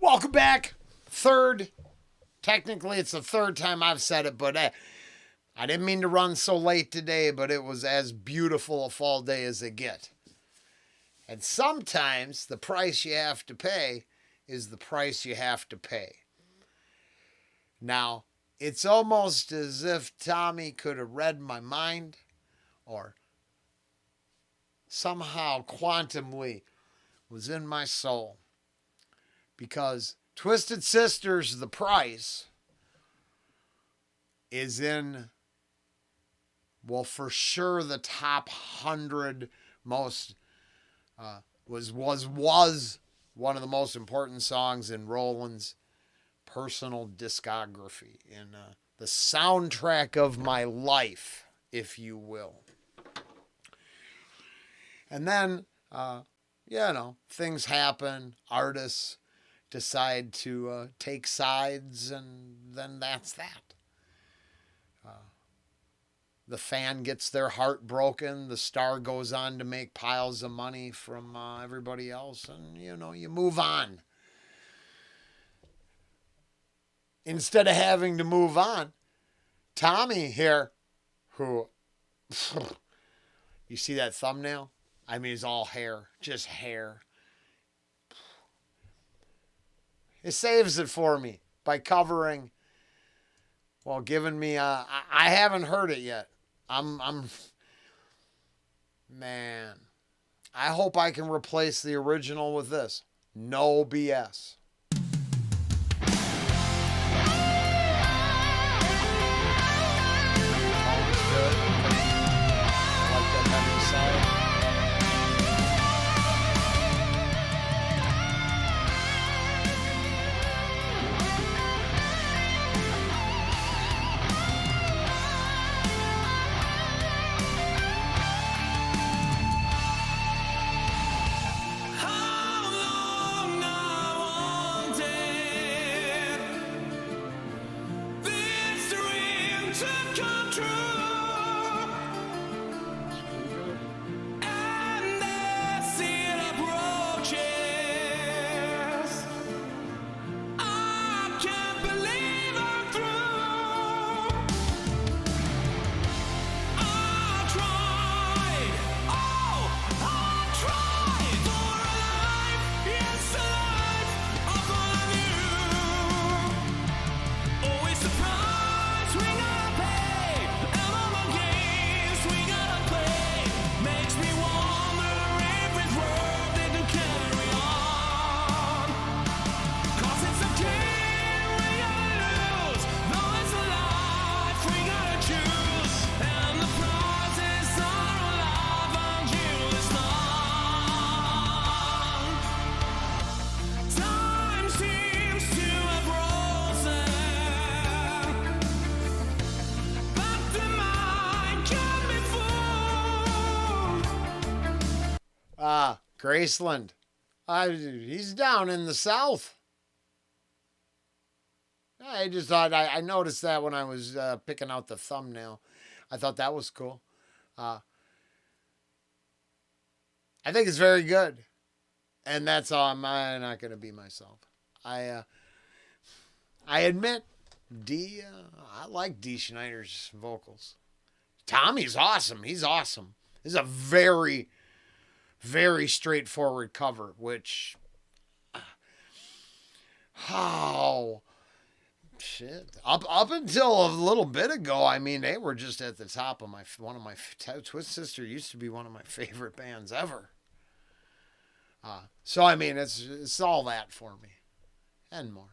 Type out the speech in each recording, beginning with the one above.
Welcome back. Technically it's the third time I've said it, but I didn't mean to run so late today, but it was as beautiful a fall day as they get. And sometimes the price you have to pay is the price you have to pay. Now, it's almost as if Tommy could have read my mind or somehow quantumly was in my soul. Because Twisted Sisters, The Price, is in, well, for sure the top 100 most, was one of the most important songs in Rollen's personal discography, in the soundtrack of my life, if you will. And then, things happen, artists decide to take sides, and then that's that. The fan gets their heart broken. The star goes on to make piles of money from everybody else, and, you move on. Instead of having to move on, Tommy here, who, you see that thumbnail? I mean, it's all hair, just hair. It saves it for me by covering, giving me I haven't heard it yet. Man, I hope I can replace the original with this. No BS. Good. I like that heavy side. Graceland. He's down in the South. I just thought, I noticed that when I was picking out the thumbnail. I thought that was cool. I think it's very good. And that's all. I'm not going to be myself. I admit, I like Dee Schneider's vocals. Tommy's awesome. He's awesome. This is a very, very straightforward cover, which, shit. Up until a little bit ago, I mean, they were just at the top of Twisted Sister used to be one of my favorite bands ever. So, I mean, it's all that for me and more.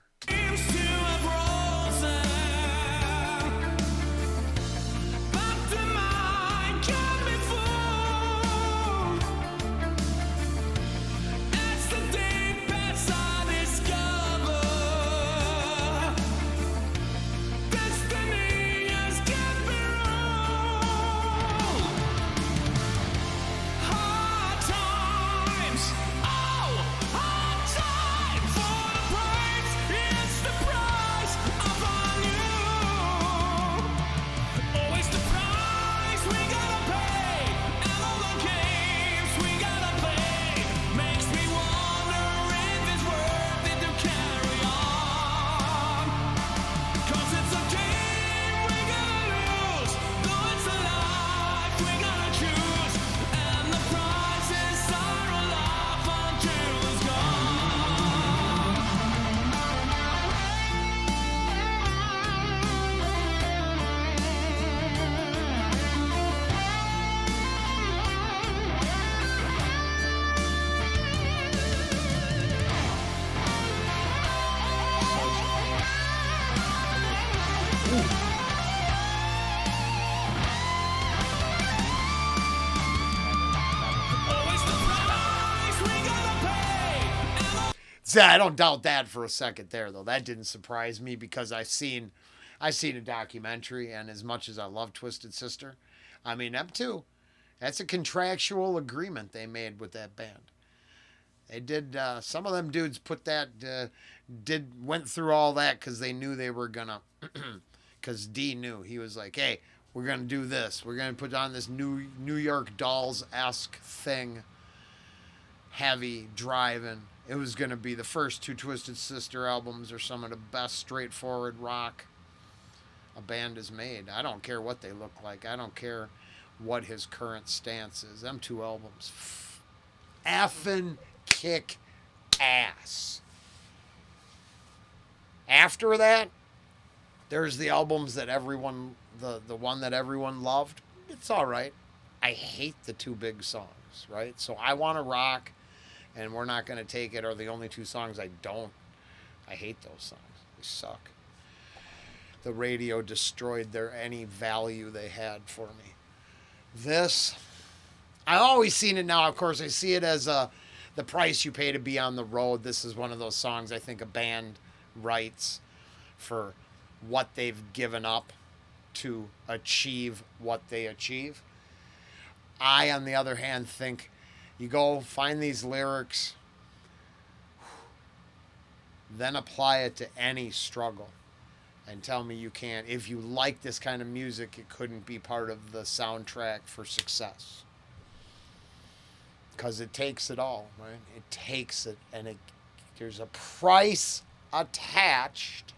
So I don't doubt that for a second there, though. That didn't surprise me because I seen a documentary, and as much as I love Twisted Sister, I mean them too. That's a contractual agreement they made with that band. They did. Some of them dudes put that went through all that because they knew they were gonna. Because D knew, he was like, "Hey, we're gonna do this. We're gonna put on this New York Dolls-esque thing, heavy driving. It was gonna be the first two Twisted Sister albums are some of the best straightforward rock a band has made. I don't care what they look like. I don't care what his current stance is. Them two albums, effing kick ass. After that, there's the albums that everyone, the one that everyone loved. It's all right. I hate the two big songs, right? So I Want to Rock and We're Not Gonna Take It are the only two songs I don't. I hate those songs. They suck. The radio destroyed any value they had for me. This, I always seen it now. Of course, I see it as the price you pay to be on the road. This is one of those songs I think a band writes for what they've given up to achieve what they achieve. I, on the other hand, think you go find these lyrics, then apply it to any struggle, and tell me you can't. If you like this kind of music, it couldn't be part of the soundtrack for success. Because it takes it all, right? It takes it, and there's a price attached.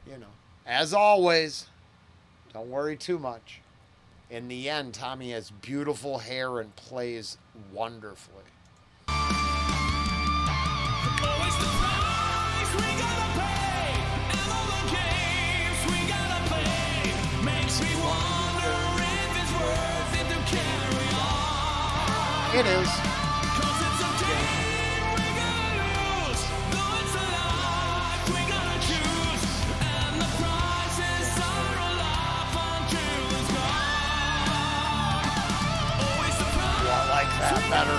You know, as always, don't worry too much. In the end, Tommy has beautiful hair and plays wonderfully. Always the price we gotta pay, and all the games we gotta play, makes me wonder if it's worth it to carry on. It is. 'Cause it's a game we gotta lose, though it's a life we gotta choose, and the prices are a life until it's gone. Always the price. I like that better.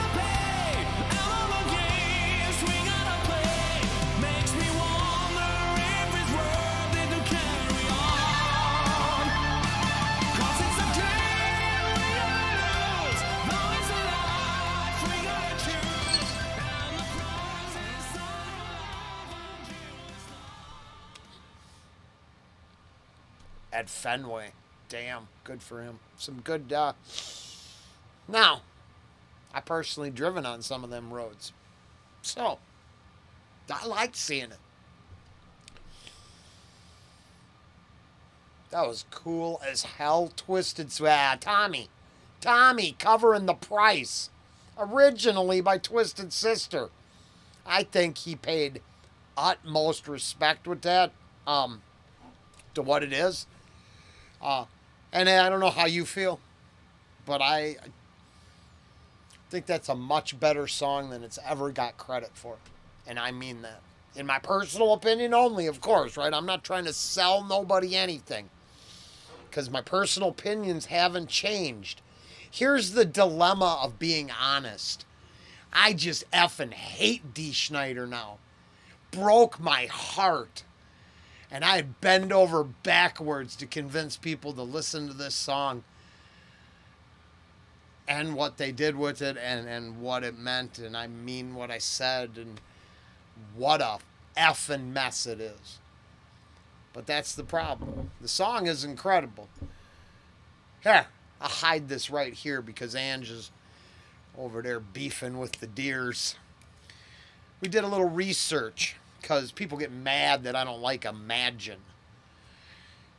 At Fenway. Damn, good for him. Some good, now, I personally driven on some of them roads. So, I liked seeing it. That was cool as hell. Twisted Tommy covering the price. Originally by Twisted Sister. I think he paid utmost respect with that, to what it is. And I don't know how you feel, but I think that's a much better song than it's ever got credit for. And I mean that. In my personal opinion only, of course, right? I'm not trying to sell nobody anything, because my personal opinions haven't changed. Here's the dilemma of being honest. I just effing hate Dee Snider now. Broke my heart. And I'd bend over backwards to convince people to listen to this song and what they did with it and what it meant. And I mean what I said, and what a effing mess it is. But that's the problem. The song is incredible. Here, I'll hide this right here because Ange is over there beefing with the deers. We did a little research, because people get mad that I don't like Imagine.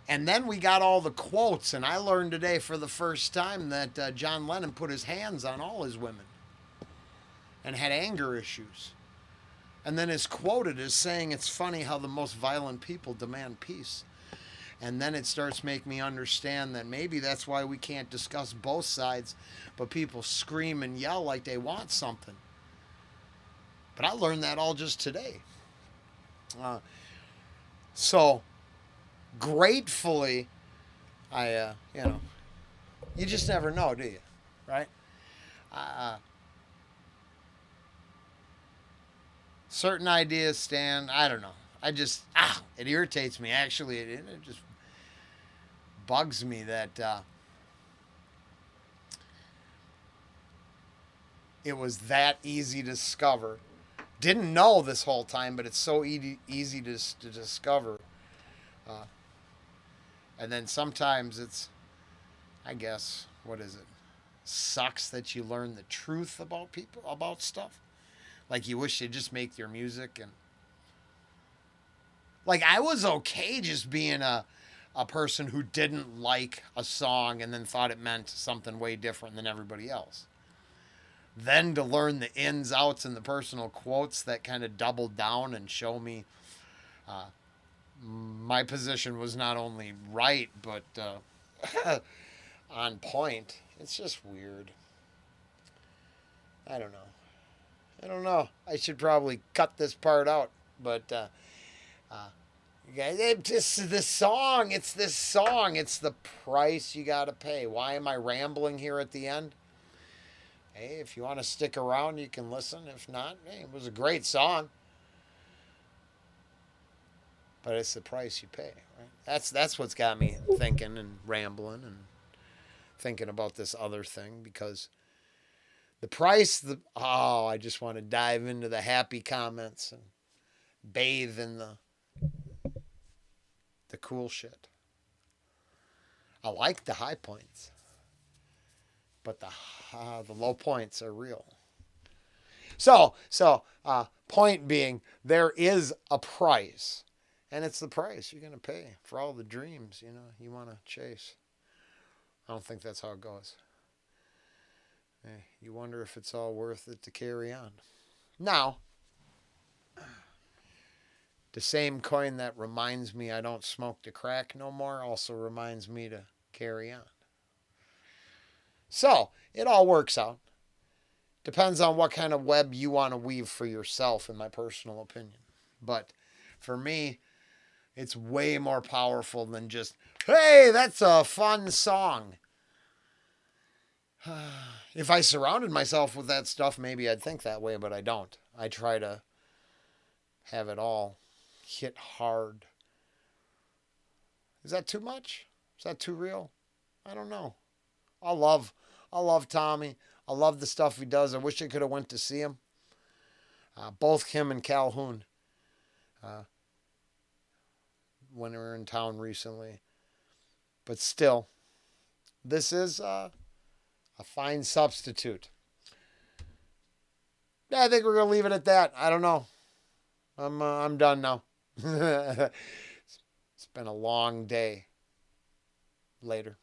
And then we got all the quotes, and I learned today for the first time that John Lennon put his hands on all his women and had anger issues. And then is quoted as saying, it's funny how the most violent people demand peace. And then it starts making me understand that maybe that's why we can't discuss both sides, but people scream and yell like they want something. But I learned that all just today. So gratefully, you just never know, do you? Right? Uh, certain ideas stand. I don't know. I just it irritates me. Actually, it just bugs me that it was that easy to discover. Didn't know this whole time, but it's so easy to discover. Uh, and then sometimes it's, I guess, what is it? Sucks that you learn the truth about people, about stuff. Like you wish they'd just make your music and like I was okay just being a person who didn't like a song and then thought it meant something way different than everybody else. Then to learn the ins, outs, and the personal quotes that kind of doubled down and show me my position was not only right but on point. It's just weird. I don't know. I don't know. I should probably cut this part out, but you guys, it's just this song. It's this song. It's the price you got to pay. Why am I rambling here at the end? Hey, if you want to stick around, you can listen. If not, hey, it was a great song. But it's the price you pay, right? That's what's got me thinking and rambling and thinking about this other thing because the price, I just want to dive into the happy comments and bathe in the cool shit. I like the high points, but the low points are real. So point being, there is a price, and it's the price you're gonna pay for all the dreams you want to chase. I don't think that's how it goes. You wonder if it's all worth it to carry on. Now, the same coin that reminds me I don't smoke the crack no more also reminds me to carry on. So, it all works out. Depends on what kind of web you want to weave for yourself, in my personal opinion. But for me, it's way more powerful than just, hey, that's a fun song. If I surrounded myself with that stuff, maybe I'd think that way, but I don't. I try to have it all hit hard. Is that too much? Is that too real? I don't know. I love Tommy. I love the stuff he does. I wish I could have went to see him. Both him and Calhoun. When we were in town recently. But still, this is a fine substitute. Yeah, I think we're gonna leave it at that. I don't know. I'm done now. It's been a long day. Later.